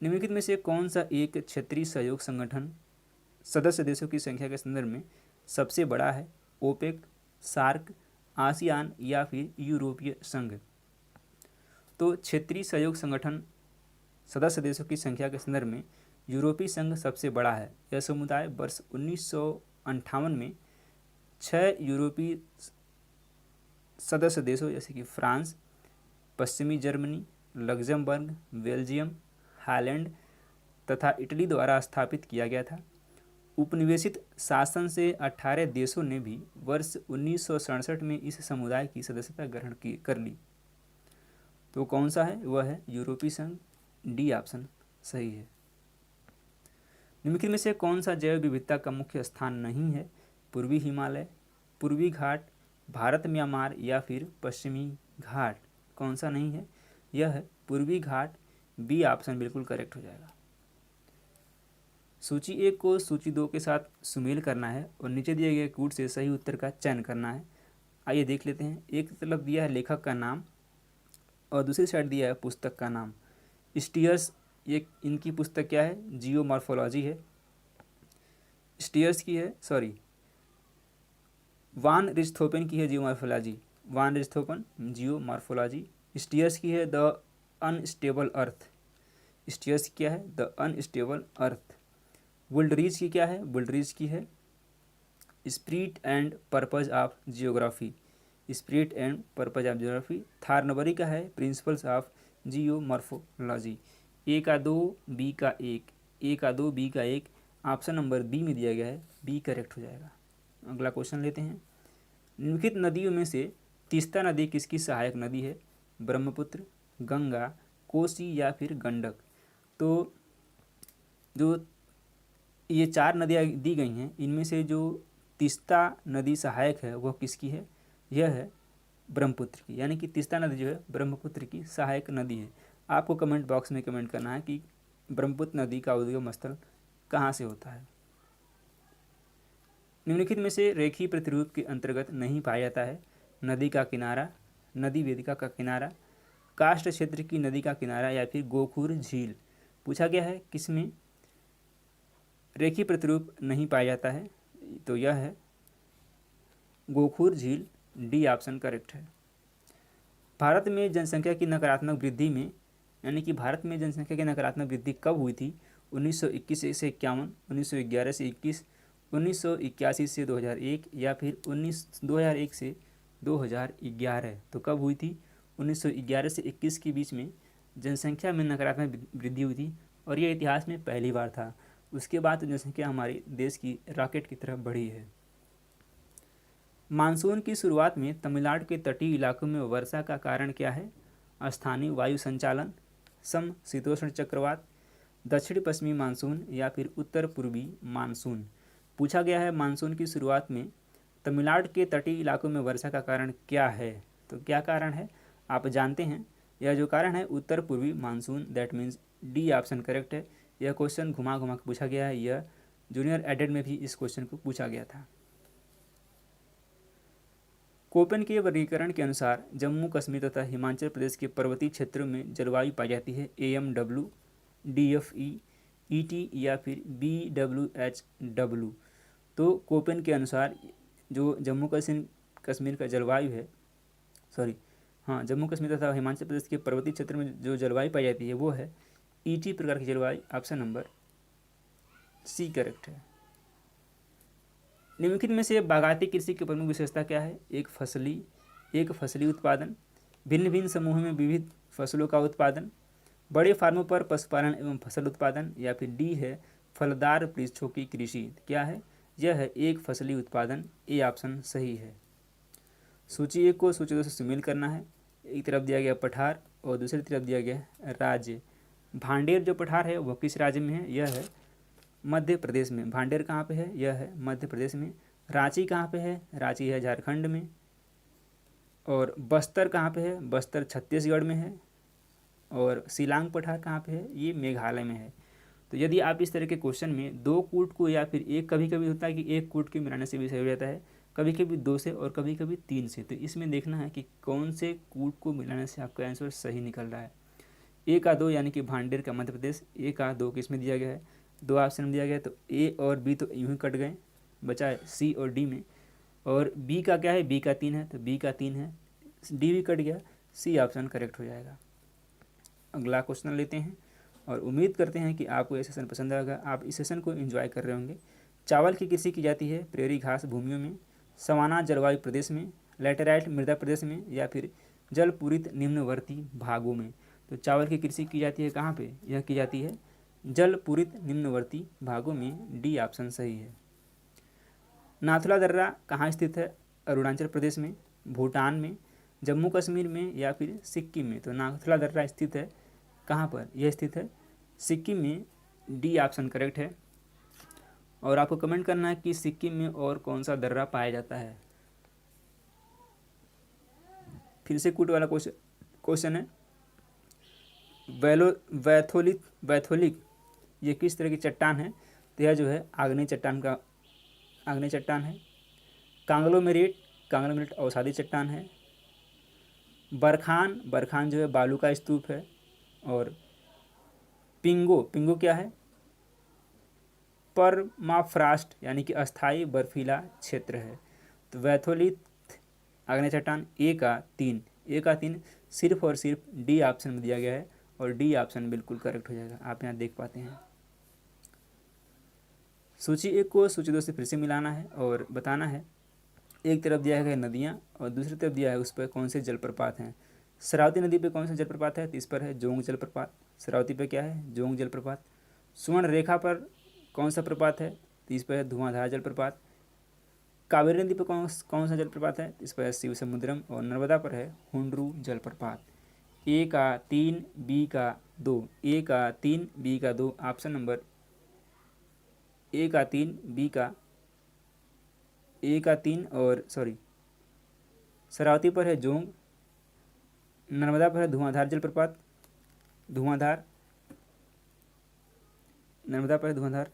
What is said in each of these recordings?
निम्नलिखित में से कौन सा एक क्षेत्रीय सहयोग संगठन सदस्य देशों की संख्या के संदर्भ में सबसे बड़ा है? ओपेक, सार्क, आसियान या फिर यूरोपीय संघ? तो क्षेत्रीय सहयोग संगठन सदस्य देशों की संख्या के संदर्भ में यूरोपीय संघ सबसे बड़ा है। यह समुदाय वर्ष 1958 में 6 यूरोपीय सदस्य देशों जैसे कि फ्रांस, पश्चिमी जर्मनी, लग्जमबर्ग, बेल्जियम, हालैंड तथा इटली द्वारा स्थापित किया गया था। उपनिवेशित शासन से 18 देशों ने भी वर्ष 1967 में इस समुदाय की सदस्यता ग्रहण कर ली। तो कौन सा है? वह है यूरोपीय संघ। डी ऑप्शन सही है। निम्नलिखित में से कौन सा जैव विविधता का मुख्य स्थान नहीं है? पूर्वी हिमालय, पूर्वी घाट, भारत म्यांमार या फिर पश्चिमी घाट? कौन सा नहीं है? यह है पूर्वी घाट। बी ऑप्शन बिल्कुल करेक्ट हो जाएगा। सूची 1 को सूची 2 के साथ सुमेल करना है और नीचे दिए गए कूट से सही उत्तर का चयन करना है। आइए देख लेते हैं। एक तरफ दिया है लेखक का नाम और दूसरी साइड दिया है पुस्तक का नाम। स्टीयर्स, ये इनकी पुस्तक क्या है? जियोमॉर्फोलॉजी है। स्टीयर्स की है, सॉरी, वान रिchthofen की है जियोमॉर्फोलॉजी। वान रिchthofen जियोमॉर्फोलॉजी। स्टीयर्स की है द अनस्टेबल अर्थ। स्टीयर्स की क्या है? द अनस्टेबल अर्थ। वुल्डरीज की क्या है? वुल्डरीज की है spirit and purpose of geography. Spirit and purpose of geography. Thornbury का है प्रिंसिपल्स ऑफ जियोमॉर्फोलॉजी। ए का 2, बी का 1। ए का 2, बी का 1। ऑप्शन नंबर बी में दिया गया है, बी करेक्ट हो जाएगा। अगला क्वेश्चन लेते हैं। निम्नलिखित नदियों में से तीस्ता नदी किसकी सहायक नदी है? ब्रह्मपुत्र, गंगा, कोसी या फिर गंडक? तो जो ये 4 नदियाँ दी गई हैं, इनमें से जो तीस्ता नदी सहायक है वह किसकी है? यह है ब्रह्मपुत्र की, यानी कि तीस्ता नदी जो है ब्रह्मपुत्र की सहायक नदी है। आपको कमेंट बॉक्स में कमेंट करना है कि ब्रह्मपुत्र नदी का उद्गम स्थल कहाँ से होता है। निम्नलिखित में से रेखीय प्रतिरूप के अंतर्गत नहीं पाया जाता है? नदी का किनारा, नदी वेदिका का किनारा, काष्ठ क्षेत्र की नदी का किनारा या फिर गोखुर झील? पूछा गया है किसमें रेखीय प्रतिरूप नहीं पाया जाता है? तो यह है गोखुर झील। डी ऑप्शन करेक्ट है। भारत में जनसंख्या की नकारात्मक वृद्धि में, यानी कि भारत में जनसंख्या की नकारात्मक वृद्धि कब हुई थी? 1921 से 51, 1911 से 21, 1981 से 2001 या फिर 2001 से 2011? तो कब हुई थी? 1911 से 21 के बीच में जनसंख्या में नकारात्मक वृद्धि हुई थी और यह इतिहास में पहली बार था। उसके बाद जनसंख्या हमारे देश की रॉकेट की तरफ बढ़ी है। मानसून की शुरुआत में तमिलनाडु के तटीय इलाकों में वर्षा का कारण क्या है? स्थानीय वायु संचालन, समशीतोष्ण चक्रवात, दक्षिण पश्चिमी मानसून या फिर उत्तर पूर्वी मानसून? पूछा गया है मानसून की शुरुआत में तमिलनाडु के तटीय इलाकों में वर्षा का कारण क्या है? तो क्या कारण है आप जानते हैं? यह जो कारण है उत्तर पूर्वी monsoon. That means D option correct है। यह क्वेश्चन घुमा घुमा के पूछा गया है। यह जूनियर एडेड में भी इस क्वेश्चन को पूछा गया था। कोपेन के वर्गीकरण के अनुसार जम्मू कश्मीर तथा हिमाचल प्रदेश के पर्वतीय क्षेत्रों में जलवायु पाई जाती है AMW, DFE, ET या फिर BWHW? तो कोपेन के अनुसार जो जम्मू कश्मीर का जलवायु है, सॉरी हाँ, जम्मू कश्मीर तथा हिमाचल प्रदेश के पर्वतीय क्षेत्र में जो जलवायु पाई जाती है वो है ET प्रकार की जलवायु। ऑप्शन नंबर सी करेक्ट है। निम्नलिखित में से बागायती कृषि की प्रमुख विशेषता क्या है? एक फसली उत्पादन, भिन्न भिन्न समूहों में विविध फसलों का उत्पादन, बड़े फार्मों पर पशुपालन एवं फसल उत्पादन या फिर डी है फलदार वृक्षों की कृषि? क्या है? यह है एक फसली उत्पादन। ए ऑप्शन सही है। सूची 1 को सूची 2 से सुमेल करना है। एक तरफ दिया गया पठार और दूसरी तरफ दिया गया राज्य। भांडेर जो पठार है वह किस राज्य में है? यह है मध्य प्रदेश में। भांडेर कहाँ पे है? यह है मध्य प्रदेश में। रांची कहाँ पे है? रांची है झारखंड में। और बस्तर कहाँ पे है? बस्तर छत्तीसगढ़ में है। और शिलांग पठार कहाँ पे है? ये मेघालय में है। तो यदि आप इस तरह के क्वेश्चन में 2 कूट को या फिर एक, कभी कभी होता है कि 1 कूट के मिलाने से भी सही हो जाता है, कभी कभी 2 से और कभी कभी 3 से, तो इसमें देखना है कि कौन से कूट को मिलाने से आपका आंसर सही निकल रहा है। ए का 2 यानी कि भांडेर का मध्य प्रदेश, ए का 2 किस में दिया गया है, 2 ऑप्शन में दिया गया है, तो ए और बी तो यूं ही कट गए, बचा है सी और डी में। और बी का क्या है, बी का 3 है, तो बी का 3 है, डी भी कट गया, सी ऑप्शन करेक्ट हो जाएगा। अगला क्वेश्चन लेते हैं और उम्मीद करते हैं कि आपको ये सेशन पसंद आएगा, आप इस सेशन को एंजॉय कर रहे होंगे। चावल की कृषि की जाती है प्रेरी घास भूमियों में, सवाना जलवायु प्रदेश में, लैटेराइट मृदा प्रदेश में, या फिर जलपूरित निम्नवर्ती भागों में। तो चावल की कृषि की जाती है कहाँ पे, यह की जाती है जलपूरित निम्नवर्ती भागों में, डी ऑप्शन सही है। नाथुला दर्रा कहाँ स्थित है, अरुणाचल प्रदेश में, भूटान में, जम्मू कश्मीर में, या फिर सिक्किम में। तो नाथुला दर्रा स्थित है कहाँ पर, यह स्थित है सिक्किम में, डी ऑप्शन करेक्ट है। और आपको कमेंट करना है कि सिक्किम में और कौन सा दर्रा पाया जाता है। फिर से कूट वाला क्वेश्चन है, वैथोलिक ये किस तरह की चट्टान है, तो यह जो है आग्नेय चट्टान है। कांग्लोमेरेट अवसादी चट्टान है। बरखान जो है बालू का स्तूप है। और पिंगो क्या है, परमाफ्रास्ट यानी कि अस्थाई बर्फीला क्षेत्र है। तो वैथोलिक आग्नेय चट्टान, ए का 3 सिर्फ और सिर्फ डी ऑप्शन में दिया गया है, और डी ऑप्शन बिल्कुल करेक्ट हो जाएगा, आप यहाँ देख पाते हैं। सूची 1 को सूची 2 से फिर से मिलाना है और बताना है, एक तरफ दिया है नदियाँ और दूसरी तरफ दिया है उस पर कौन से जलप्रपात हैं। शरावती नदी पे कौन सा जलप्रपात है, तो इस पर है जोंग जलप्रपात। शरावती पे क्या है, जोंग जलप्रपात। सुवर्ण रेखा पर कौन सा प्रपात है, तो इस पर है धुआंधार जलप्रपात। कावेरी नदी पर कौन सा जलप्रपात है, इस पर है शिव समुद्रम। और नर्मदा पर है हुंड्रू जलप्रपात। ए का 3 बी का 2, ए का 3 बी का 2, ऑप्शन नंबर ए का 3 बी का ए का 3 और शरावती पर है जोंग, नर्मदा पर है धुआंधार जलप्रपात, नर्मदा पर है धुआंधार,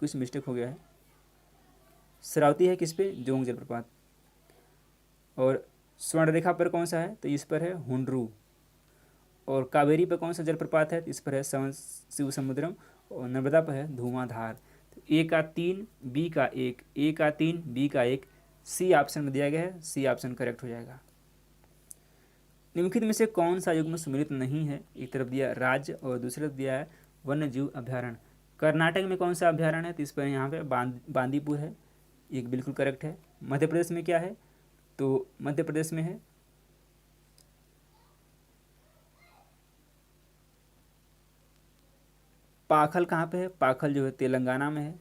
कुछ मिस्टेक हो गया है। शरावती है किस पे, जोंग जलप्रपात। और स्वर्ण रेखा पर कौन सा है, तो इस पर है हुंड्रू। और कावेरी पर कौन सा जलप्रपात है, तो इस पर है शिव समुद्रम। और नर्मदा पर है धुआंधार। तो ए का 3 बी का 1, ए का 3 बी का 1, सी ऑप्शन में दिया गया है, सी ऑप्शन करेक्ट हो जाएगा। निम्नलिखित में से कौन सा युग्म सम्मिलित नहीं है, एक तरफ दिया राज्य और दूसरी तरफ दिया है वन्यजीव अभ्यारण्य। कर्नाटक में कौन सा अभ्यारण्य है, तो इस पर यहाँ पे बांदीपुर है, एक बिल्कुल करेक्ट है। मध्य प्रदेश में क्या है, तो मध्य प्रदेश में है पाखल। कहाँ पे है, पाखल जो है तेलंगाना में है।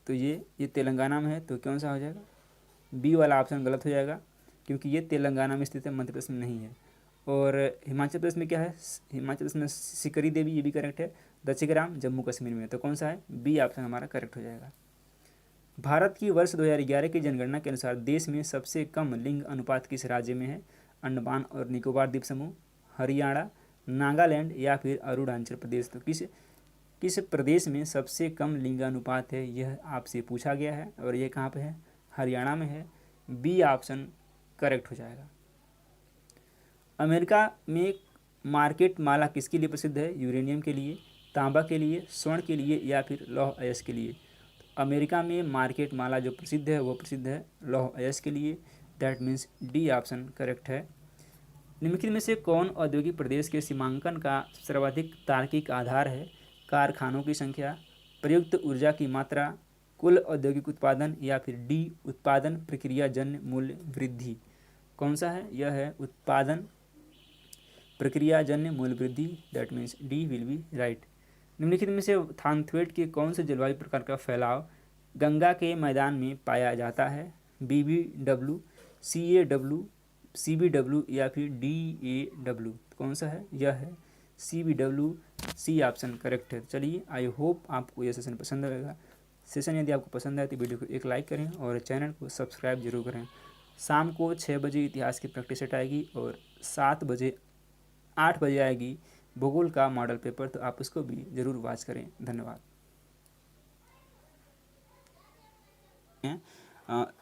तो ये तेलंगाना में है, तो कौन सा हो जाएगा, बी वाला ऑप्शन गलत हो जाएगा, क्योंकि ये तेलंगाना में स्थित है, मध्य प्रदेश में नहीं है। और हिमाचल प्रदेश में क्या है, हिमाचल प्रदेश में सिकरी देवी, ये भी करेक्ट है। दक्षिग्राम जम्मू कश्मीर में, तो कौन सा है, बी ऑप्शन हमारा करेक्ट हो जाएगा। भारत की वर्ष 2011 की जनगणना के अनुसार देश में सबसे कम लिंग अनुपात किस राज्य में है, अंडमान और निकोबार द्वीप समूह, हरियाणा, नागालैंड, या फिर अरुणाचल प्रदेश। तो किस प्रदेश में सबसे कम लिंगानुपात है, यह आपसे पूछा गया है, और यह कहाँ पे है, हरियाणा में है, बी ऑप्शन करेक्ट हो जाएगा। अमेरिका में मार्केट माला किसके लिए प्रसिद्ध है, यूरेनियम के लिए, तांबा के लिए, स्वर्ण के लिए, या फिर लौह अयस्क के लिए। तो अमेरिका में मार्केट माला जो प्रसिद्ध है वो प्रसिद्ध है लौह अयस्क के लिए, that means D option correct है। निम्नलिखित में से कौन औद्योगिक प्रदेश के सीमांकन का सर्वाधिक तार्किक आधार है, कारखानों की संख्या, प्रयुक्त ऊर्जा की मात्रा, कुल औद्योगिक उत्पादन, या फिर डी उत्पादन प्रक्रिया जन्य मूल्य वृद्धि। कौन सा है, यह है उत्पादन प्रक्रिया जन्य मूल्य वृद्धि, that means D will be right. निम्नलिखित में से थानथ्वेट के कौन से जलवायु प्रकार का फैलाव गंगा के मैदान में पाया जाता है, BBW, CAW, CBW, या फिर DAW। कौन सा है, यह है CBW, सी ऑप्शन करेक्ट है। चलिए, आई होप आपको यह सेशन पसंद आएगा। सेशन यदि आपको पसंद आए तो वीडियो को एक लाइक करें और चैनल को सब्सक्राइब जरूर करें। शाम को 6 बजे इतिहास की प्रैक्टिस सेट आएगी और 8 बजे आएगी भूगोल का मॉडल पेपर, तो आप उसको भी ज़रूर वॉच करें। धन्यवाद।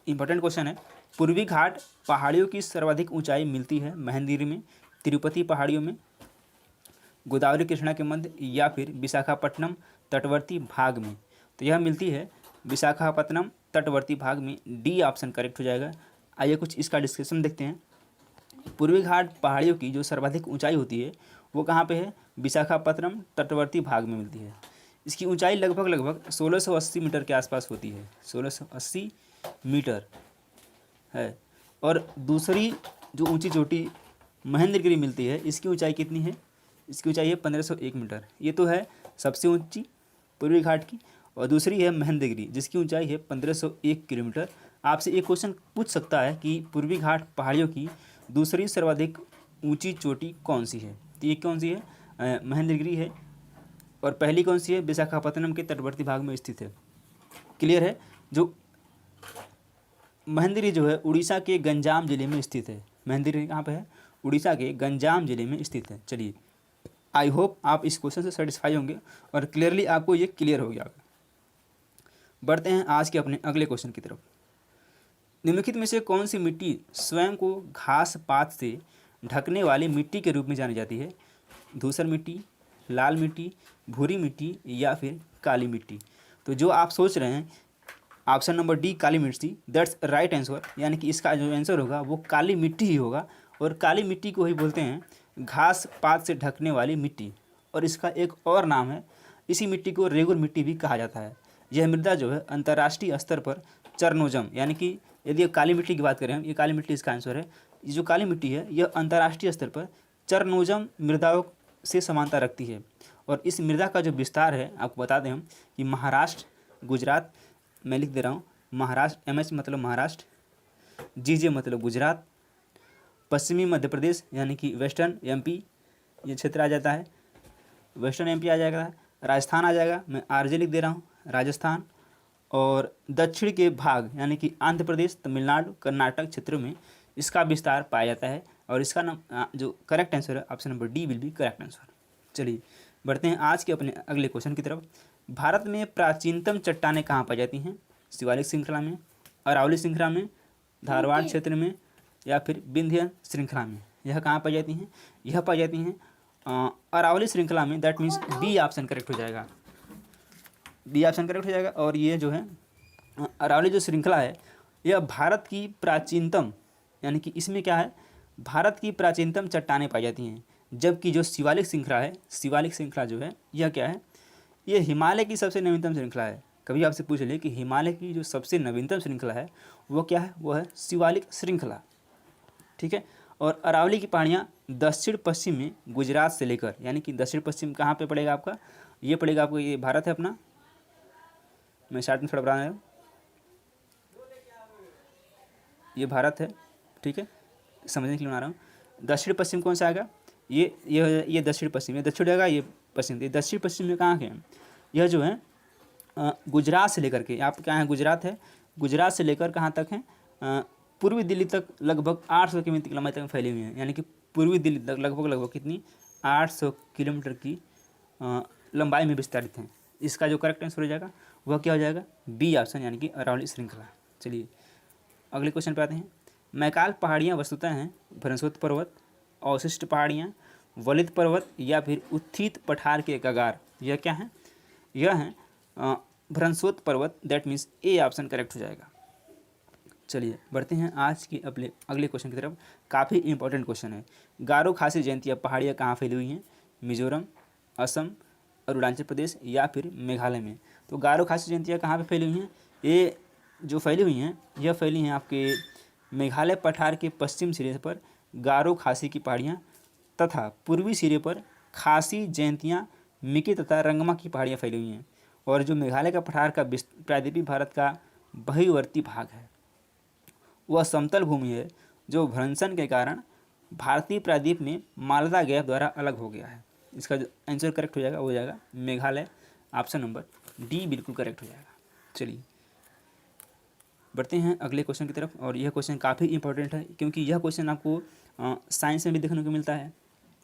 इम्पोर्टेंट क्वेश्चन है, पूर्वी घाट पहाड़ियों की सर्वाधिक ऊंचाई मिलती है, महेंद्रगिरी में, तिरुपति पहाड़ियों में, गोदावरी कृष्णा के मध्य या फिर विशाखापट्टनम तटवर्ती भाग में। तो यह मिलती है विशाखापट्टनम तटवर्ती भाग में। डी ऑप्शन करेक्ट हो जाएगा। आइए कुछ इसका डिस्क्रिप्शन देखते हैं। पूर्वी घाट पहाड़ियों की जो सर्वाधिक ऊंचाई होती है वो कहाँ पे है? विशाखापट्टनम तटवर्ती भाग में मिलती है। इसकी ऊंचाई लगभग 1680 मीटर के आसपास होती है, 1680 मीटर है। और दूसरी जो ऊंची चोटी महेंद्रगिरी मिलती है, इसकी ऊंचाई कितनी है? इसकी ऊंचाई है 1501 मीटर। ये तो है सबसे ऊंची पूर्वी घाट की। और दूसरी है महेंद्रगिरी जिसकी ऊंचाई है 1501 किलोमीटर। आपसे एक क्वेश्चन पूछ सकता है कि पूर्वी घाट पहाड़ियों की दूसरी सर्वाधिक ऊंची चोटी कौन सी है? तो ये कौन सी है? महेंद्रगिरी है। और पहली कौन सी है? विशाखापट्टनम के तटवर्ती भाग में स्थित है। क्लियर है? जो महेंद्रगिरी जो है उड़ीसा के गंजाम जिले में स्थित है। महेंद्रगिरी कहाँ पे है? उड़ीसा के गंजाम जिले में स्थित है। चलिए, आई होप आप इस क्वेश्चन से सेटिस्फाई होंगे और क्लियरली आपको ये क्लियर हो गया। बढ़ते हैं आज के अपने अगले क्वेश्चन की तरफ। निम्नलिखित में से कौन सी मिट्टी स्वयं को घास पात से ढकने वाली मिट्टी के रूप में जानी जाती है? धूसर मिट्टी, लाल मिट्टी, भूरी मिट्टी या फिर काली मिट्टी? तो जो आप सोच रहे हैं ऑप्शन नंबर डी काली मिट्टी, दैट्स राइट आंसर। यानी कि इसका जो आंसर होगा वो काली मिट्टी ही होगा। और काली मिट्टी को ही बोलते हैं घास पात से ढकने वाली मिट्टी। और इसका एक और नाम है, इसी मिट्टी को रेगुर मिट्टी भी कहा जाता है। यह मृदा जो है अंतर्राष्ट्रीय स्तर पर चरनोजम, यानी कि यदि काली मिट्टी की बात करें हम, ये काली मिट्टी इसका आंसर है। ये जो काली मिट्टी है यह अंतर्राष्ट्रीय स्तर पर चरनोजम मृदाओं से समानता रखती है। और इस मृदा का जो विस्तार है आपको बता दें हम कि महाराष्ट्र, गुजरात, मैं लिख दे रहा हूँ महाराष्ट्र, एमएच मतलब महाराष्ट्र, जीजे मतलब गुजरात, पश्चिमी मध्य प्रदेश यानी कि वेस्टर्न एमपी ये क्षेत्र आ जाता है, वेस्टर्न एमपी आ जाएगा, राजस्थान आ जाएगा, मैं आरजे लिख दे रहा हूँ राजस्थान, और दक्षिण के भाग यानी कि आंध्र प्रदेश, तमिलनाडु, कर्नाटक क्षेत्रों में इसका विस्तार पाया जाता है। और इसका नाम जो करेक्ट आंसर है option number D will be correct answer. चलिए बढ़ते हैं आज के अपने अगले क्वेश्चन की तरफ। भारत में प्राचीनतम चट्टानें कहाँ पाई जाती हैं? शिवालिक श्रृंखला में, अरावली श्रृंखला में, धारवाड़ क्षेत्र में या फिर विंध्य श्रृंखला में? यह कहाँ पाई जाती हैं? यह पाई जाती हैं अरावली श्रृंखला में। That means B option correct हो जाएगा, बी ऑप्शन करेक्ट हो जाएगा। और ये जो है अरावली जो श्रृंखला है यह भारत की प्राचीनतम, यानी कि इसमें क्या है, भारत की प्राचीनतम चट्टानें पाई जाती हैं। जबकि जो शिवालिक श्रृंखला है, शिवालिक श्रृंखला जो है यह क्या है, ये हिमालय की सबसे नवीनतम श्रृंखला है। कभी आपसे पूछ ले कि हिमालय की जो सबसे नवीनतम श्रृंखला है वो क्या है, वो है शिवालिक श्रृंखला। ठीक है। और अरावली की पहाड़ियाँ दक्षिण पश्चिम में गुजरात से लेकर, यानी कि दक्षिण पश्चिम कहाँ पे पड़ेगा आपका, ये पड़ेगा आपको, ये भारत है अपना, मैं शार्ट में थोड़ा बता रहा हूँ, ये भारत है। ठीक है, समझने के लिए बना रहा हूँ। दक्षिण पश्चिम कौन सा आएगा, ये दक्षिण पश्चिम, ये दक्षिण आएगा, ये पश्चिम। ये दक्षिण पश्चिम में कहाँ के हैं, यह जो है गुजरात से लेकर के, आप क्या है, गुजरात है, गुजरात से लेकर कहाँ तक है, पूर्वी दिल्ली तक लगभग 800 किलोमीटर की लंबाई तक फैली हुई है। यानी कि पूर्वी दिल्ली तक लगभग कितनी, 800 किलोमीटर की लंबाई में विस्तारित हैं। इसका जो करेक्ट आंसर हो जाएगा वह क्या हो जाएगा, बी ऑप्शन, यानी कि अरावली श्रृंखला। चलिए अगले क्वेश्चन पे आते हैं। मैकाल पहाड़ियाँ वस्तुतः हैं भ्रंशोत पर्वत, अवशिष्ट पहाड़ियाँ, वलित पर्वत या फिर उत्थित पठार के कगार? यह क्या है, यह है भ्रंशोत पर्वत। That means A option correct हो जाएगा। चलिए बढ़ते हैं आज के अपने अगले क्वेश्चन की तरफ। काफ़ी इंपॉर्टेंट क्वेश्चन है। गारो खासी जयंतिया पहाड़ियाँ कहाँ फैली हुई हैं? मिजोरम, असम, अरुणाचल प्रदेश या फिर मेघालय में? तो गारो खासी जयंतियाँ कहाँ पे फैली हुई हैं? ये जो फैली हुई हैं यह फैली हैं आपके मेघालय पठार के पश्चिम सिरे पर गारो खासी की पहाड़ियाँ तथा पूर्वी सिरे पर खासी जयंतियाँ, मिकी तथा रंगमा की पहाड़ियाँ फैली हुई हैं। और जो मेघालय का पठार का प्रायद्वीपीय भारत का बहिर्वर्ती भाग है वह समतल भूमि है जो भ्रंशन के कारण भारतीय प्रायद्वीप में मालदा गैप द्वारा अलग हो गया है। इसका जो आंसर करेक्ट हो जाएगा वो हो जाएगा मेघालय, ऑप्शन नंबर डी बिल्कुल करेक्ट हो जाएगा। चलिए बढ़ते हैं अगले क्वेश्चन की तरफ। और यह क्वेश्चन काफ़ी इंपॉर्टेंट है क्योंकि यह क्वेश्चन आपको साइंस में भी देखने को मिलता है,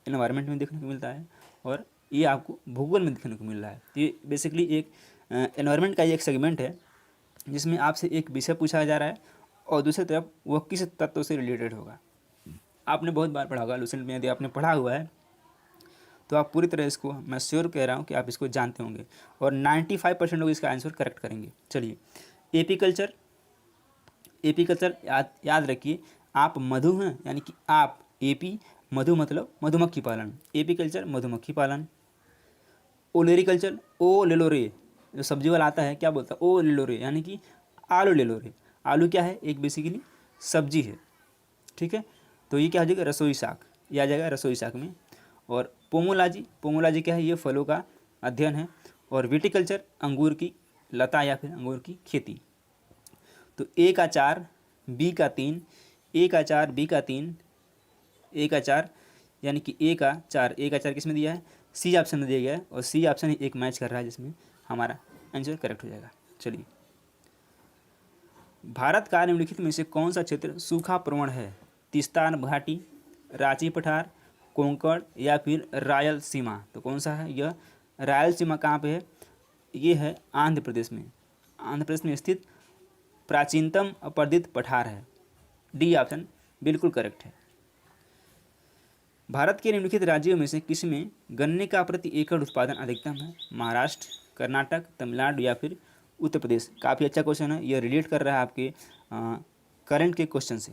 एनवायरनमेंट में देखने को मिलता है और ये आपको भूगोल में देखने को मिल रहा है। ये बेसिकली एक एनवायरनमेंट का एक सेगमेंट है जिसमें आपसे एक विषय पूछा जा रहा है और दूसरी तरफ वह किस तत्व से रिलेटेड होगा। आपने बहुत बार पढ़ा होगा, लूसेंट में यदि आपने पढ़ा हुआ है तो आप पूरी तरह इसको, मैं श्योर कह रहा हूँ कि आप इसको जानते होंगे और 95% लोग इसका आंसर करेक्ट करेंगे। चलिए, एपीकल्चर। एपीकल्चर याद रखिए, आप मधु हैं, यानी कि आप, एपी मधु मतलब मधुमक्खी पालन, एपीकल्चर मधुमक्खी पालन। ओलेरिकल्चर, ओ ले लो रे, जो सब्जी वाला आता है क्या बोलता है, ओ ले लो रे, यानी कि आलू ले लो रे। आलू क्या है, एक बेसिकली सब्जी है, ठीक है। तो ये क्या हो जाएगा, रसोई शाक, ये आ जाएगा रसोई शाक में। और पोमोलॉजी, पोमोलॉजी क्या है, ये फलों का अध्ययन है। और विटिकल्चर, अंगूर की लता या फिर अंगूर की खेती। तो ए का 4, बी का 3, ए का 4, बी का 3, ए का 4, यानी कि ए का 4, ए का 4 किस में दिया है, सी ऑप्शन में दिया गया है और सी ऑप्शन ही एक मैच कर रहा है जिसमें हमारा आंसर करेक्ट हो जाएगा। चलिए, भारत का निम्नलिखित में से कौन सा क्षेत्र सूखा प्रवण है, तीस्तान घाटी, रांची पठार, कोंकण या फिर रायलसीमा। तो कौन सा है यह, रायलसीमा कहाँ पे है, ये है आंध्र प्रदेश में, आंध्र प्रदेश में स्थित प्राचीनतम अपर्दित पठार है। डी ऑप्शन बिल्कुल करेक्ट है। भारत के निम्नलिखित राज्यों में से किसमें गन्ने का प्रति एकड़ उत्पादन अधिकतम है, महाराष्ट्र, कर्नाटक, तमिलनाडु या फिर उत्तर प्रदेश। काफ़ी अच्छा क्वेश्चन है, यह रिलेट कर रहा है आपके करंट के क्वेश्चन से।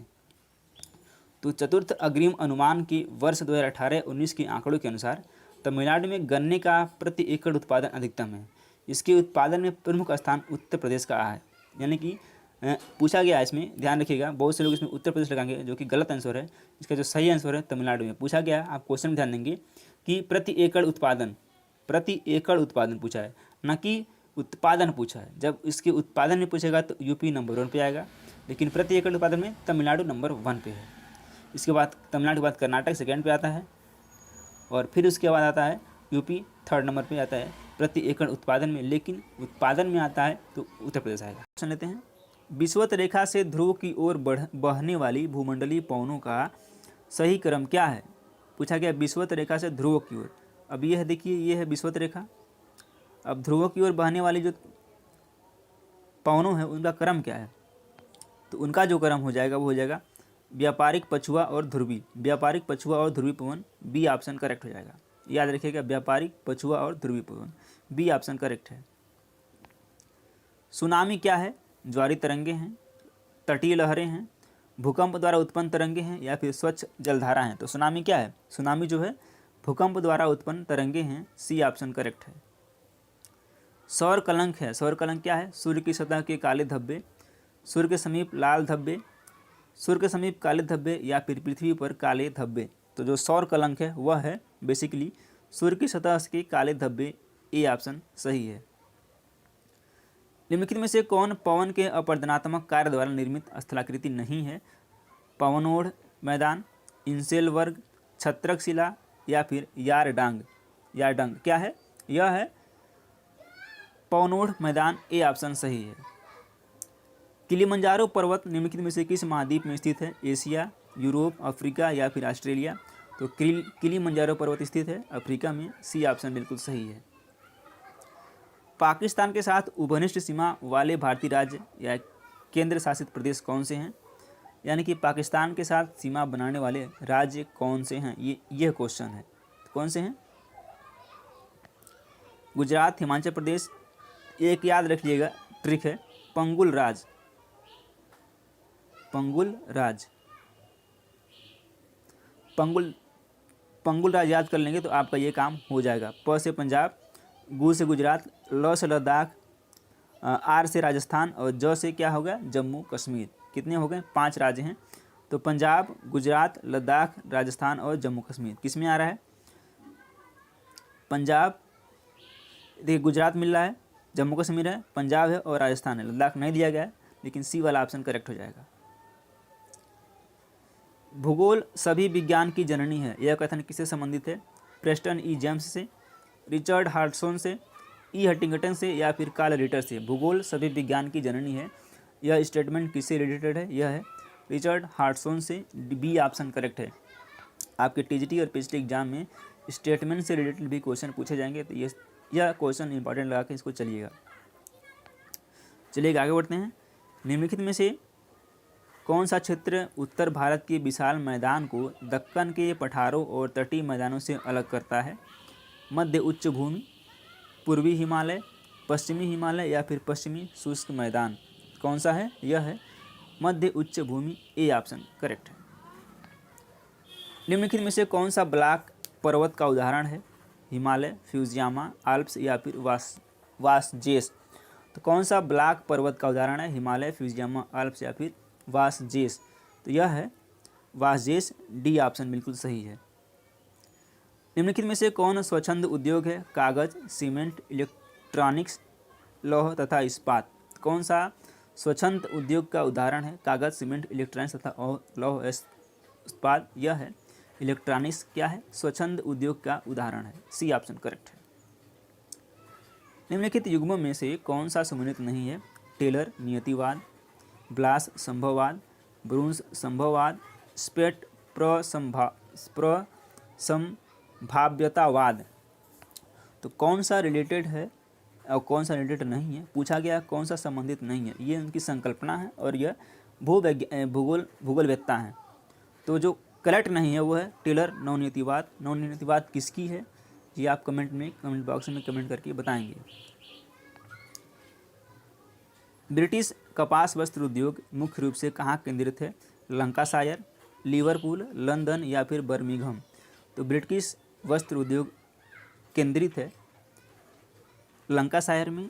तो चतुर्थ अग्रिम अनुमान के वर्ष 2018-19 के आंकड़ों के अनुसार तमिलनाडु में गन्ने का प्रति एकड़ उत्पादन अधिकतम है। इसके उत्पादन में प्रमुख स्थान उत्तर प्रदेश का है, यानी कि पूछा गया है इसमें, ध्यान रखिएगा, बहुत से लोग इसमें उत्तर प्रदेश लगाएंगे जो कि गलत आंसर है। इसका जो सही आंसर है तमिलनाडु में पूछा गया है। आप क्वेश्चन में ध्यान देंगे कि प्रति एकड़ उत्पादन पूछा है, न कि उत्पादन पूछा है। जब इसके उत्पादन में पूछेगा तो यूपी नंबर 1 पे आएगा, लेकिन प्रति एकड़ उत्पादन में तमिलनाडु नंबर 1 पे है। इसके बाद तमिलनाडु के बाद कर्नाटक सेकेंड पे आता है और फिर उसके बाद आता है यूपी 3rd नंबर पे आता है प्रति एकड़ उत्पादन में, लेकिन उत्पादन में आता है तो उत्तर प्रदेश आएगा। क्वेश्चन लेते हैं, विषुवत रेखा से ध्रुव की ओर बहने वाली भूमंडलीय पवनों का सही क्रम क्या है। पूछा गया विषुवत रेखा से ध्रुव की ओर। अब ये है, देखिए ये है विषुवत रेखा, अब ध्रुव की ओर बहने वाली जो पवनों है उनका क्रम क्या है, तो उनका जो क्रम हो जाएगा वो हो जाएगा व्यापारिक पछुआ और ध्रुवी, व्यापारिक पछुआ और ध्रुवी पवन, बी ऑप्शन करेक्ट हो जाएगा। याद रखिएगा, व्यापारिक पछुआ और ध्रुवी पवन, बी ऑप्शन करेक्ट है। सुनामी क्या है, ज्वारी तरंगे हैं, तटीय लहरें हैं, भूकंप द्वारा उत्पन्न तरंगे हैं या फिर स्वच्छ जलधारा हैं। तो सुनामी क्या है, सुनामी जो है भूकंप द्वारा उत्पन्न तरंगे हैं, सी ऑप्शन करेक्ट है। सौर कलंक है, सौर कलंक क्या है, सूर्य की सतह के काले धब्बे, सूर्य के समीप लाल धब्बे, सूर्य के समीप काले धब्बे या फिर पृथ्वी पर काले धब्बे। तो जो सौर कलंक है वह है बेसिकली सूर्य की सतह के काले धब्बे, ए ऑप्शन सही है। निम्नलिखित में से कौन पवन के अपरदनात्मक कार्य द्वारा निर्मित स्थलाकृति नहीं है, पवनोढ़ मैदान, इंसेल वर्ग, छत्रक शिला या फिर यारडंग। यारडंग क्या है, यह है पवनोढ़ मैदान, ए ऑप्शन सही है। किलिमंजारो पर्वत निम्नलिखित में से किस महाद्वीप में स्थित है, एशिया, यूरोप, अफ्रीका या फिर ऑस्ट्रेलिया। तो किलिमंजारो पर्वत स्थित है अफ्रीका में, सी ऑप्शन बिल्कुल सही है। पाकिस्तान के साथ उभनिष्ठ सीमा वाले भारतीय राज्य या केंद्र शासित प्रदेश कौन से हैं, यानी कि पाकिस्तान के साथ सीमा बनाने वाले राज्य कौन से हैं, यह क्वेश्चन है। कौन से हैं, गुजरात, हिमाचल प्रदेश, एक याद रखिएगा ट्रिक है, पंगुल राज, पंगुल राज, पंगुल राज याद कर लेंगे तो आपका ये काम हो जाएगा। प से पंजाब, गु से गुजरात, ल से लद्दाख, आर से राजस्थान और ज से क्या होगा, जम्मू कश्मीर। कितने हो गए, 5 राज्य हैं। तो पंजाब, गुजरात, लद्दाख, राजस्थान और जम्मू कश्मीर किस में आ रहा है, पंजाब, देखिए गुजरात मिल रहा है, जम्मू कश्मीर है, पंजाब है और राजस्थान है, लद्दाख नहीं दिया गया है, लेकिन सी वाला ऑप्शन करेक्ट हो जाएगा। भूगोल सभी विज्ञान की जननी है, यह कथन किससे संबंधित है, प्रेस्टन ई जेम्स से, रिचर्ड हार्टसोन से, ई हटिंगटन से या फिर कार्ल रिटर से। भूगोल सभी विज्ञान की जननी है, यह स्टेटमेंट किससे रिलेटेड है, यह है रिचर्ड हार्टसोन से, बी ऑप्शन करेक्ट है। आपके टीजीटी और पीएचडी एग्जाम में स्टेटमेंट से रिलेटेड भी क्वेश्चन पूछे जाएंगे, तो यह क्वेश्चन इंपॉर्टेंट लगा के इसको चलिएगा। चलिए आगे बढ़ते हैं। निम्नलिखित में से कौन सा क्षेत्र उत्तर भारत के विशाल मैदान को दक्कन के पठारों और तटीय मैदानों से अलग करता है, मध्य उच्च भूमि, पूर्वी हिमालय, पश्चिमी हिमालय या फिर पश्चिमी शुष्क मैदान? कौन सा है? यह है मध्य उच्च भूमि, ए ऑप्शन करेक्ट है। निम्नलिखित में से कौन सा ब्लॉक पर्वत का उदाहरण है? हिमालय, फ्यूजियामा, आल्प्स या फिर वासजेस? तो कौन सा ब्लॉक पर्वत का उदाहरण है? हिमालय, फ्यूजियामा, आल्प्स या फिर वासजेस? तो यह है वासजेस, डी ऑप्शन बिल्कुल सही है। निम्नलिखित में से कौन स्वच्छंद उद्योग है? कागज, सीमेंट, इलेक्ट्रॉनिक्स, लौह तथा इस्पात? कौन सा स्वच्छंद उद्योग का उदाहरण है? कागज, सीमेंट, इलेक्ट्रॉनिक्स तथा लौह इस्पात? यह है इलेक्ट्रॉनिक्स क्या है? स्वच्छंद उद्योग का उदाहरण है, सी ऑप्शन करेक्ट है। निम्नलिखित युग्मों में से कौन सा सम्मिलित नहीं है? Taylor नियतिवाद, BLAS संभववाद, ब्रूंस संभववाद, स्पेट प्रसंभाव्यतावाद? तो कौन सा रिलेटेड है और कौन सा रिलेटेड नहीं है? पूछा गया कौन सा संबंधित नहीं है। ये उनकी संकल्पना है और यह भूगोलवेत्ता है। तो जो करेक्ट नहीं है वो है टेलर नवनीतिवाद। नवनीतिवाद किसकी है ये आप कमेंट बॉक्स में कमेंट करके बताएंगे। ब्रिटिश कपास वस्त्र उद्योग मुख्य रूप से कहाँ केंद्रित है? लंकाशायर, लिवरपूल, लंदन या फिर बर्मिंघम? तो ब्रिटिश वस्त्र उद्योग केंद्रित है लंकाशायर में,